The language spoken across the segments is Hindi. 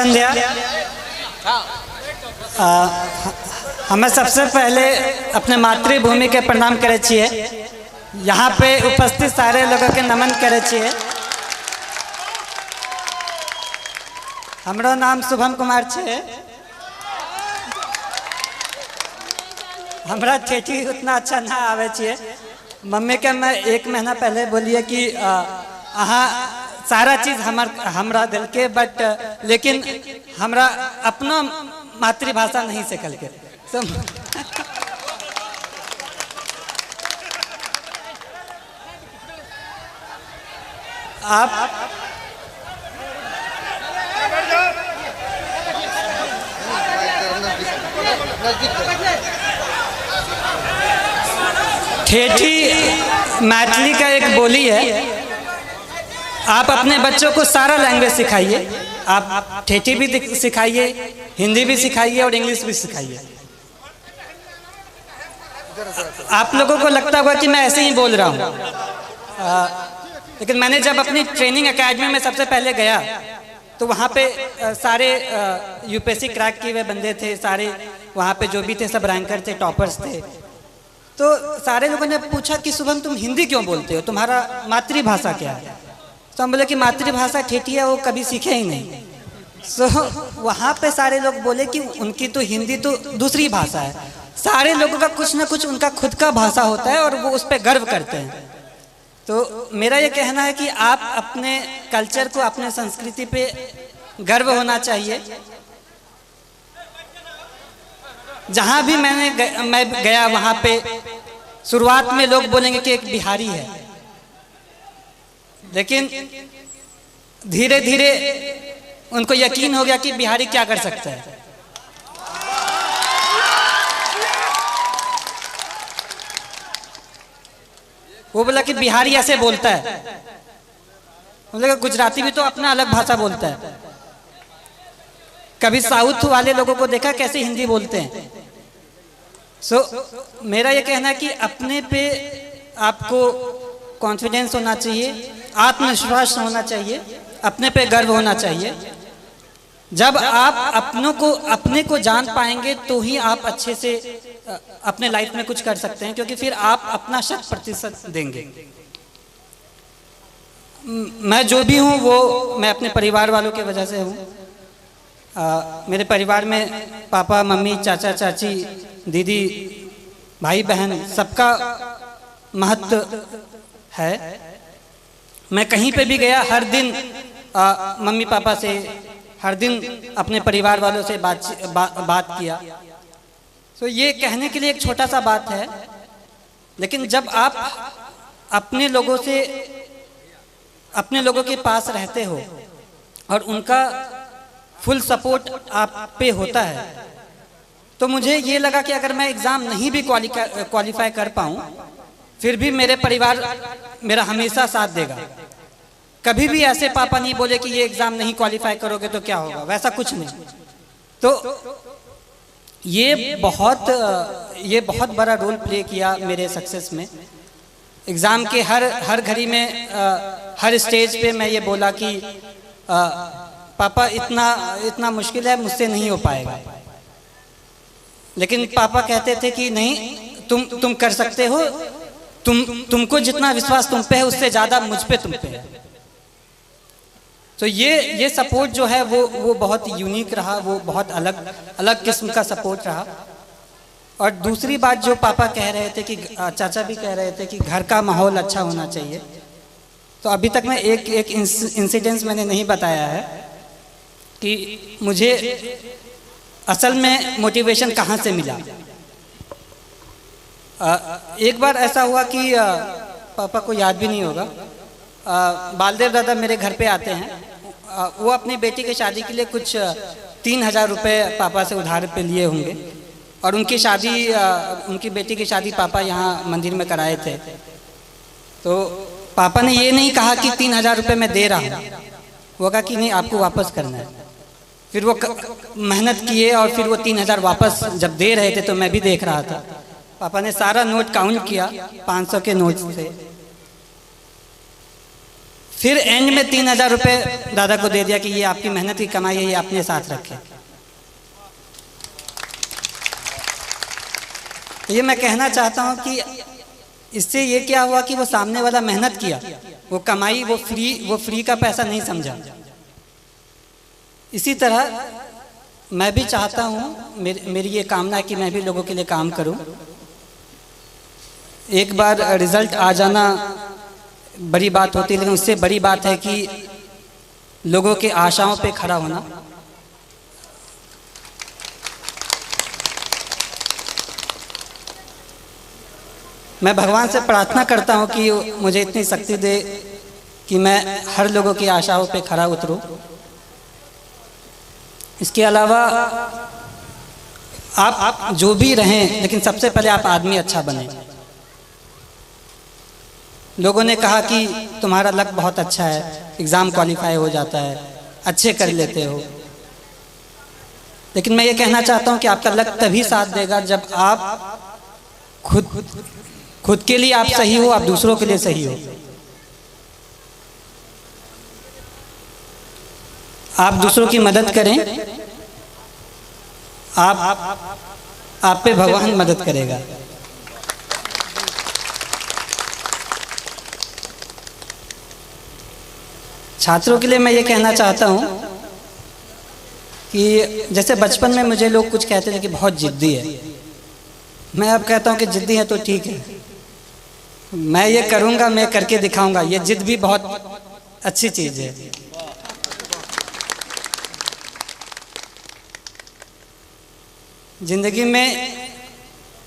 संध्या। हमें सबसे पहले अपने मातृभूमि के प्रणाम करे छिए। यहाँ पे उपस्थित सारे लोगों के नमन करे छिए। हमरो नाम शुभम कुमार छे। हमरा ठेठी उतना अच्छा ना आवे छे। मम्मी के मैं 1 महीना पहले बोलिए कि अहाँ सारा चीज हमरा दिल के, बट लेकिन हमरा अपना मातृभाषा नहीं सीखल के। तो आप ठेठी मैथिली का एक बोली है। आप अपने बच्चों को सारा लैंग्वेज सिखाइए। आप ठेठी भी सिखाइए, हिंदी भी सिखाइए और इंग्लिश भी सिखाइए। आप लोगों को लगता होगा कि मैं ऐसे ही बोल रहा हूँ, लेकिन मैंने जब अपनी ट्रेनिंग एकेडमी में सबसे पहले गया तो वहाँ पे सारे यूपीएससी क्रैक किए हुए बंदे थे। सारे वहाँ पे जो भी थे सब रैंकर थे, टॉपर्स थे। तो सारे लोगों ने पूछा कि शुभम तुम हिंदी क्यों बोलते हो, तुम्हारा मातृभाषा क्या है? तो हम बोले कि मातृभाषा ठेठी है, वो कभी सीखे ही नहीं। वहाँ पे सारे लोग बोले कि उनकी तो हिंदी तो दूसरी भाषा है। सारे लोगों का कुछ ना कुछ उनका खुद का भाषा होता है और वो उस पर गर्व करते हैं। तो मेरा ये कहना है कि आप अपने कल्चर को, अपने संस्कृति पे गर्व होना चाहिए। जहाँ भी मैं गया वहाँ पे शुरुआत में लोग बोलेंगे कि एक बिहारी है, लेकिन धीरे धीरे उनको यकीन हो गया कि बिहारी क्या कर सकता है। वो बोला कि बिहारी ऐसे बोलता है। बोला गुजराती भी तो अपना अलग भाषा बोलता है। कभी साउथ वाले लोगों को देखा कैसे हिंदी बोलते हैं। मेरा ये कहना है कि अपने पे आपको कॉन्फिडेंस होना चाहिए, आत्मविश्वास होना चाहिए, अपने पे गर्व होना चाहिए। जब आप अपने को जान पाएंगे तो ही आप अच्छे से अपने लाइफ में कुछ कर सकते हैं, क्योंकि फिर आप अपना 100% देंगे। मैं जो भी हूँ वो मैं अपने परिवार वालों की वजह से हूँ। मेरे परिवार में पापा, मम्मी, चाचा, चाची, दीदी, भाई बहन सबका महत्व है। मैं कहीं पे भी गया, हर दिन मम्मी पापा से, हर दिन अपने परिवार वालों से बात किया। तो ये कहने के लिए एक छोटा सा बात है, लेकिन जब आप अपने लोगों के पास रहते हो और उनका फुल सपोर्ट आप पे होता है, तो मुझे ये लगा कि अगर मैं एग्ज़ाम नहीं भी क्वालिफाई कर पाऊँ, फिर भी मेरे परिवार मेरा हमेशा साथ देगा। कभी भी ऐसे पापा नहीं बोले कि ये एग्ज़ाम नहीं क्वालिफाई करोगे तो क्या होगा, वैसा कुछ नहीं। तो ये बहुत बड़ा रोल प्ले किया मेरे सक्सेस में। एग्ज़ाम के हर घड़ी में, हर स्टेज पे मैं ये बोला कि पापा इतना मुश्किल है, मुझसे नहीं हो पाएगा। लेकिन पापा कहते थे कि नहीं, तुम कर सकते हो। तुमको जितना विश्वास तुम पे है उससे ज़्यादा मुझ पे तुम पे है। तो ये सपोर्ट जो है वो बहुत यूनिक रहा, वो बहुत अलग किस्म का सपोर्ट रहा। और दूसरी बात जो पापा कह रहे थे कि चाचा भी कह रहे थे कि घर का माहौल अच्छा होना चाहिए। तो अभी तक मैं एक इंसिडेंस मैंने नहीं बताया है कि मुझे असल में मोटिवेशन कहाँ से मिला। एक बार ऐसा हुआ कि पापा को याद भी नहीं होगा, बालदेव दादा मेरे घर पे आते हैं। वो अपनी बेटी की शादी के लिए कुछ 3000 रुपये पापा से उधार पे लिए होंगे, और उनकी बेटी की शादी पापा यहाँ मंदिर में कराए थे। तो पापा ने ये नहीं कहा कि 3000 रुपये मैं दे रहा हूँ, वो कहा कि नहीं, आपको वापस करना है। फिर वो मेहनत किए और फिर वो 3000 वापस जब दे रहे थे तो मैं भी देख रहा था। पापा ने सारा नोट काउंट किया 500 के नोट से, फिर एंड में 3000 रुपये दादा को दे दिया कि ये आपकी मेहनत की कमाई है, ये अपने साथ रखें। तो ये मैं कहना चाहता हूँ कि इससे ये क्या हुआ कि वो सामने वाला मेहनत किया, वो कमाई, वो फ्री का पैसा नहीं समझा। इसी तरह मैं भी चाहता हूँ, मेरी ये कामना है कि मैं भी लोगों के लिए काम करूँ। एक बार रिजल्ट आ जाना बड़ी बात होती है, लेकिन उससे बड़ी बात है कि लोगों के आशाओं पे खड़ा होना। मैं भगवान से प्रार्थना करता हूँ कि मुझे इतनी शक्ति दे कि मैं हर लोगों की आशाओं पे खड़ा उतरूँ। इसके अलावा आप जो भी रहें, लेकिन सबसे पहले आप आदमी अच्छा बने। लोगों ने कहा कि तुम्हारा लक बहुत अच्छा है, एग्ज़ाम क्वालिफाई हो जाता है, अच्छे कर लेते हो, लेकिन मैं ये कहना चाहता हूँ कि आपका लक तभी साथ देगा जब आप खुद के लिए आप सही हो, आप दूसरों के लिए सही हो। आप दूसरों की मदद करें, आप पे भगवान मदद करेगा। छात्रों के लिए मैं ये कहना चाहता हूँ कि जैसे बचपन में मुझे लोग कुछ कहते थे कि बहुत जिद्दी है, मैं अब कहता हूँ कि जिद्दी है तो ठीक है, मैं ये करूँगा, मैं करके दिखाऊंगा। ये जिद भी बहुत अच्छी चीज़ है। जिंदगी में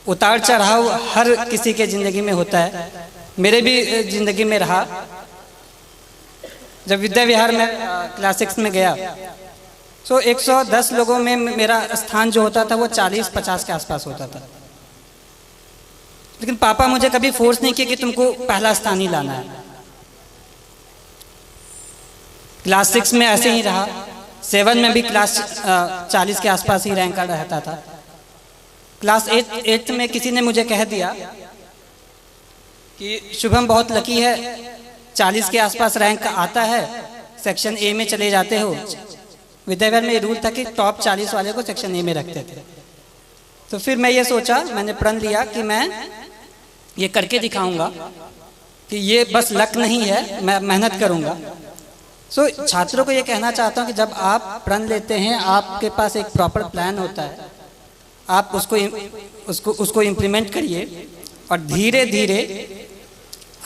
उतार चढ़ाव हर किसी के ज़िंदगी में होता है, मेरे भी ज़िंदगी में रहा। जब विद्या विहार में क्लास 6 में गया तो 110 लोगों में मेरा स्थान जो होता था वो 40-50 के आसपास होता था, लेकिन पापा मुझे कभी फोर्स नहीं किया कि तुमको पहला स्थान ही लाना है। क्लास 6 में ऐसे ही रहा, 7 में भी क्लास 40 के आसपास ही रैंक रहता था। क्लास 8 में किसी ने मुझे कह दिया कि शुभम बहुत लकी है, 40 के आसपास रैंक आता है, सेक्शन ए में चले जाते हो। विद्याविहार में ये रूल था कि टॉप 40 वाले को सेक्शन ए में रखते थे। तो फिर मैं ये सोचा, मैंने प्रण लिया कि मैं ये करके दिखाऊंगा कि ये बस लक नहीं है, मैं मेहनत करूंगा। सो छात्रों को ये कहना चाहता हूँ कि जब आप प्रण लेते हैं, आपके पास एक प्रॉपर प्लान होता है, आप उसको इम्प्लीमेंट करिए और धीरे धीरे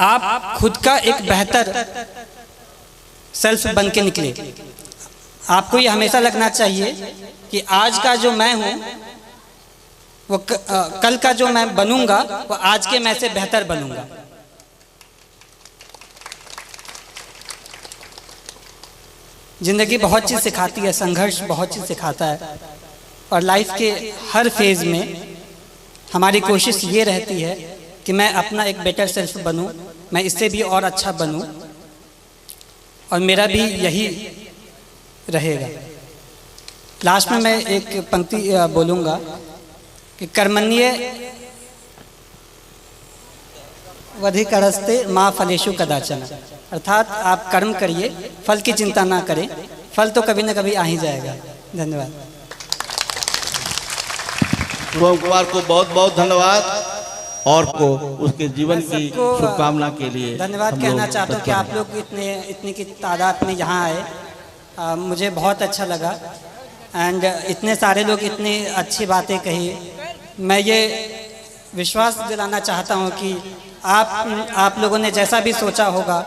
आप खुद का एक बेहतर सेल्फ बन के निकले। आपको ये हमेशा लगना चाहिए कि आज का जो मैं हूँ वो कल का जो मैं बनूंगा वो आज के मैं से बेहतर बनूंगा। जिंदगी बहुत चीज़ सिखाती है, संघर्ष बहुत चीज़ सिखाता है, और लाइफ के हर फेज में हमारी कोशिश ये रहती है कि मैं अपना एक बेटर सेल्फ बनूं, मैं इससे भी और अच्छा बनूं, और मेरा भी यही रहेगा। लास्ट में मैं एक पंक्ति बोलूँगा कि कर्मण्ये वधिकरस्ते माँ फलेषु कदाचन, अर्थात आप कर्म करिए, फल की चिंता ना करें, फल तो कभी ना कभी आ ही जाएगा। धन्यवाद। शुभम कुमार को बहुत बहुत धन्यवाद और को उसके जीवन की शुभकामना के लिए धन्यवाद कहना चाहता हूँ कि आप लोग इतनी की तादाद में यहाँ आए, मुझे बहुत अच्छा लगा। एंड इतने सारे लोग इतनी अच्छी बातें कही। मैं ये विश्वास दिलाना चाहता हूँ कि आप लोगों ने जैसा भी सोचा होगा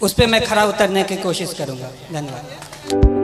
उस पर मैं खरा उतरने की कोशिश करूँगा। धन्यवाद।